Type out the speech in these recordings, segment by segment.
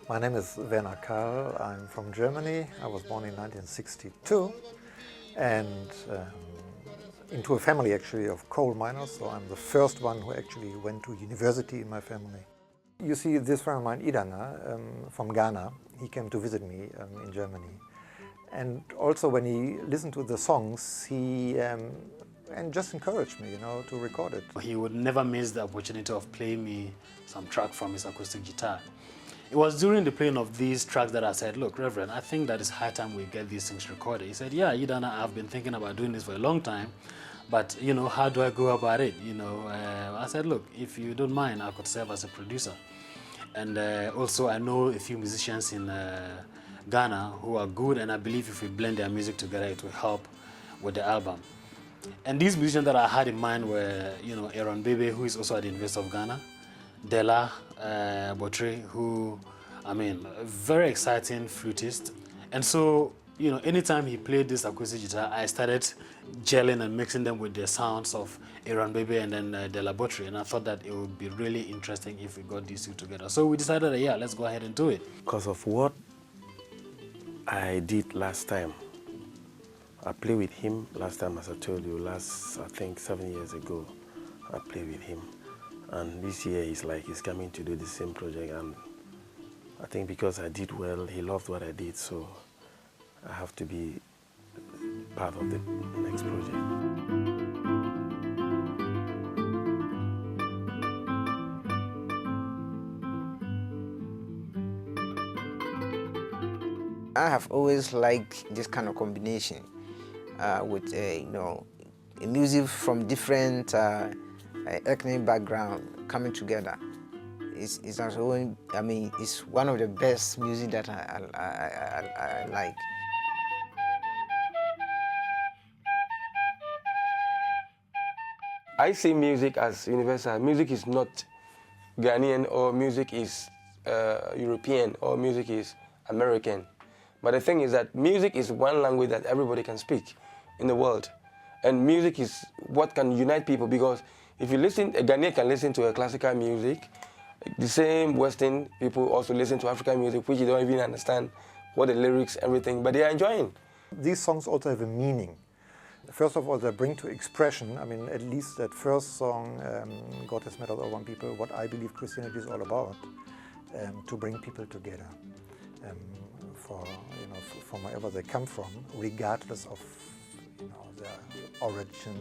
My name is Werner Kahl. I'm from Germany. I was born in 1962 and into a family actually of coal miners, so I'm the first one who actually went to university in my family. You see, this friend of mine, Idana, from Ghana, he came to visit me in Germany. And also when he listened to the songs, he and just encouraged me, to record it. He would never miss the opportunity of playing me some track from his acoustic guitar. It was during the playing of these tracks that I said, look, Reverend, I think that it's high time we get these things recorded. He said, yeah, Idana, I've been thinking about doing this for a long time, but, how do I go about it? I said, look, if you don't mind, I could serve as a producer. And also, I know a few musicians in Ghana who are good, and I believe if we blend their music together, it will help with the album. And these musicians that I had in mind were, Aaron Bebe, who is also at the University of Ghana, Dela Botre, who, a very exciting flutist. And so, anytime he played this acoustic guitar, I started gelling and mixing them with the sounds of Aaron Bebe and then Dela Botre. And I thought that it would be really interesting if we got these two together. So we decided that, yeah, let's go ahead and do it. Because of what I did last time. I played with him last time, as I told you, I think 7 years ago, I played with him. And this year he's coming to do the same project, and I think because I did well, he loved what I did, so I have to be part of the next project. I have always liked this kind of combination with music from different ethnic background coming together. It's one of the best music that I like. I see music as universal. Music is not Ghanaian, or music is European, or music is American. But the thing is that music is one language that everybody can speak in the world. And music is what can unite people, because if you listen, a Ghanaian can listen to a classical music. The same Western people also listen to African music, which you don't even understand what the lyrics, everything, but they are enjoying. These songs also have a meaning. First of all, they bring to expression, at least that first song, God has made us all one people, what I believe Christianity is all about, to bring people together. From wherever they come from, regardless of their origin,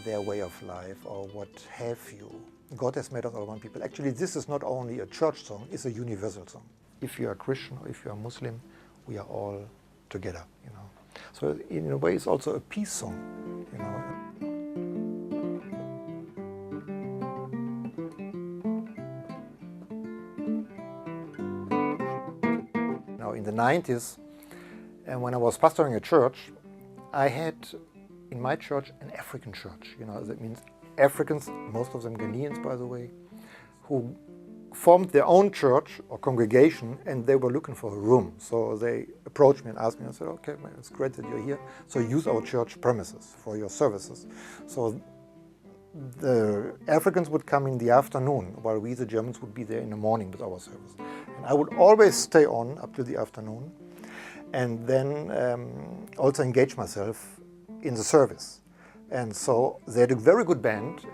their way of life, or what have you. God has made us all one people. Actually, this is not only a church song, it's a universal song. If you are Christian or if you are Muslim, we are all together, So in a way, it's also a peace song, In the 90s, and when I was pastoring a church, I had in my church an African church. That means Africans, most of them Ghanaians, by the way, who formed their own church or congregation, and they were looking for a room. So they approached me and asked me, I said, okay, man, it's great that you're here, so use our church premises for your services. So the Africans would come in the afternoon, while we, the Germans, would be there in the morning with our service. And I would always stay on up to the afternoon, and then also engage myself in the service. And so they had a very good band.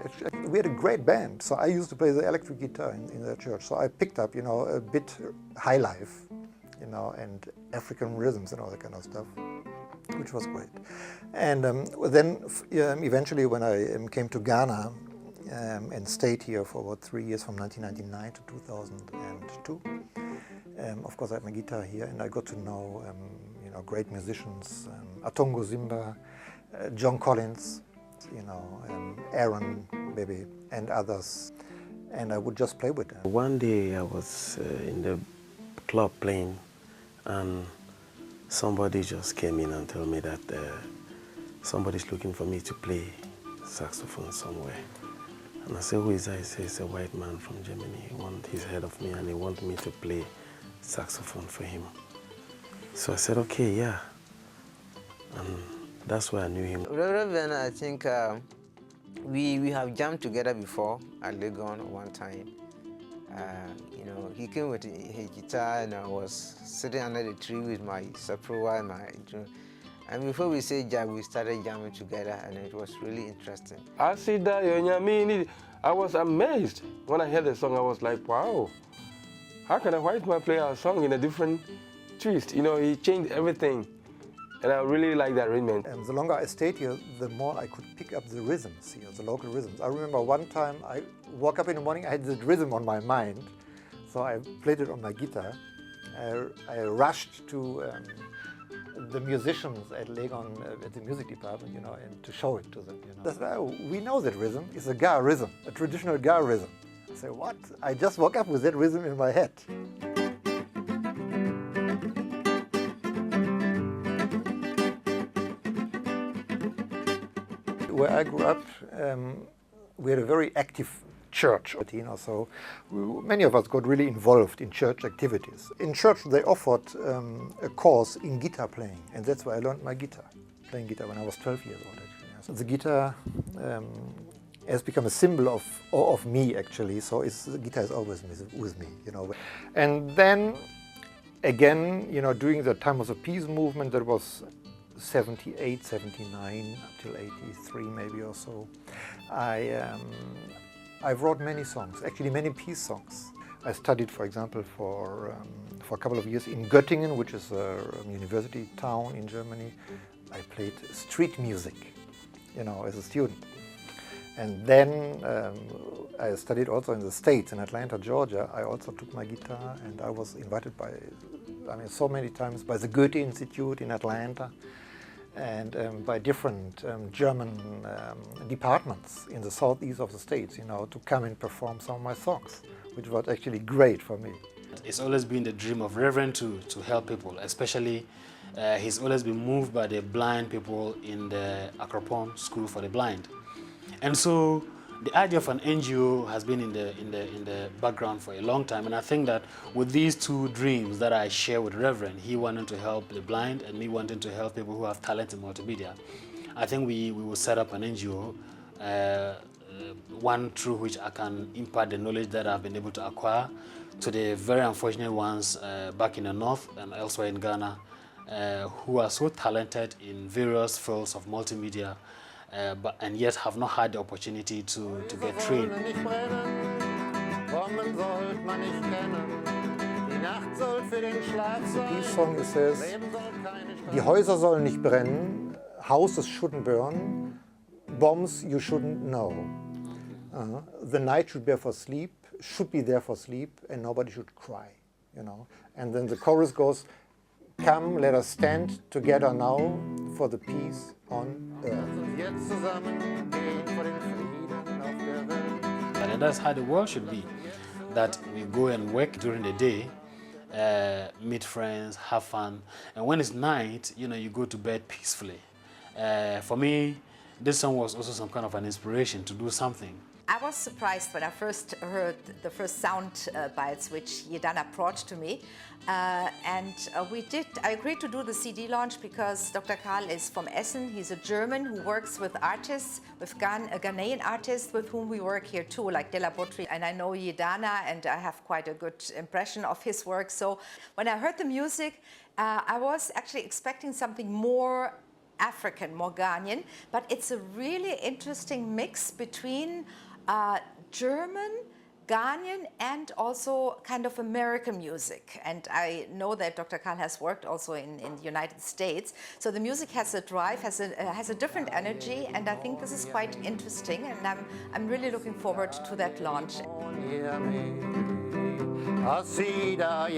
We had a great band. So I used to play the electric guitar in the church. So I picked up, a bit high life, and African rhythms and all that kind of stuff, which was great. And then eventually when I came to Ghana and stayed here for about 3 years, from 1999 to 2002, of course I had my guitar here, and I got to know great musicians, Atongo Zimba, John Collins, Aaron Bebe, and others, and I would just play with them. One day I was in the club playing, and somebody just came in and told me that somebody's looking for me to play saxophone somewhere. And I said, who is that? He said, it's a white man from Germany. He's ahead of me, and he wanted me to play saxophone for him. So I said, okay, yeah. And that's why I knew him. Reverend, I think we have jammed together before at Legon one time. You know, he came with his guitar, and I was sitting under the tree with my saprowa and my drum. And before we say jam, we started jamming together, and it was really interesting. I was amazed when I heard the song. I was like, wow, how can a white man play our song in a different twist? You know, he changed everything. And I really like that arrangement. And the longer I stayed here, the more I could pick up the rhythms here, the local rhythms. I remember one time I woke up in the morning, I had this rhythm on my mind, so I played it on my guitar. I rushed to the musicians at Legon, at the music department, you know, and to show it to them. You know, that's why we know that rhythm is a Ga rhythm, a traditional Ga rhythm. I say, what? I just woke up with that rhythm in my head. Where I grew up, we had a very active church, you know, so many of us got really involved in church activities. In church they offered a course in guitar playing, and that's where I learned my guitar, playing guitar when I was 12 years old actually. So the guitar has become a symbol of me actually, so the guitar is always with me, you know. And then again, you know, during the time of the peace movement, that was 78, 79, up till 83 maybe or so, I wrote many songs, actually many peace songs. I studied, for example, for a couple of years in Göttingen, which is a university town in Germany. I played street music, you know, as a student. And then I studied also in the States, in Atlanta, Georgia. I also took my guitar, and I was invited by, so many times by the Goethe Institute in Atlanta, and by different German departments in the southeast of the States, you know, to come and perform some of my songs, which was actually great for me. It's always been the dream of Reverend to help people, especially he's always been moved by the blind people in the Akropong School for the Blind. And so the idea of an NGO has been in the background for a long time, and I think that with these two dreams that I share with Reverend, he wanting to help the blind and me wanting to help people who have talent in multimedia, I think we will set up an NGO, one through which I can impart the knowledge that I've been able to acquire to the very unfortunate ones back in the north and elsewhere in Ghana who are so talented in various fields of multimedia, and yet have not had the opportunity to get trained. The peace song says, die Häuser sollen nicht brennen, houses shouldn't burn, bombs you shouldn't know. The night should be there for sleep, and nobody should cry, you know. And then the chorus goes, come, let us stand together now for the peace on earth. And that's how the world should be, that we go and work during the day, meet friends, have fun, and when it's night, you know, you go to bed peacefully. For me, this song was also some kind of an inspiration to do something. I was surprised when I first heard the first sound bites which Yedana brought to me. I agreed to do the CD launch because Dr. Kahl is from Essen. He's a German who works with artists, with Ghanaian artists with whom we work here too, like De La Botry. And I know Yedana, and I have quite a good impression of his work. So when I heard the music, I was actually expecting something more African, more Ghanaian, but it's a really interesting mix between German, Ghanaian, and also kind of American music. And I know that Dr. Kahl has worked also in the United States. So the music has a drive, has a different energy, and I think this is quite interesting, and I'm really looking forward to that launch. Asida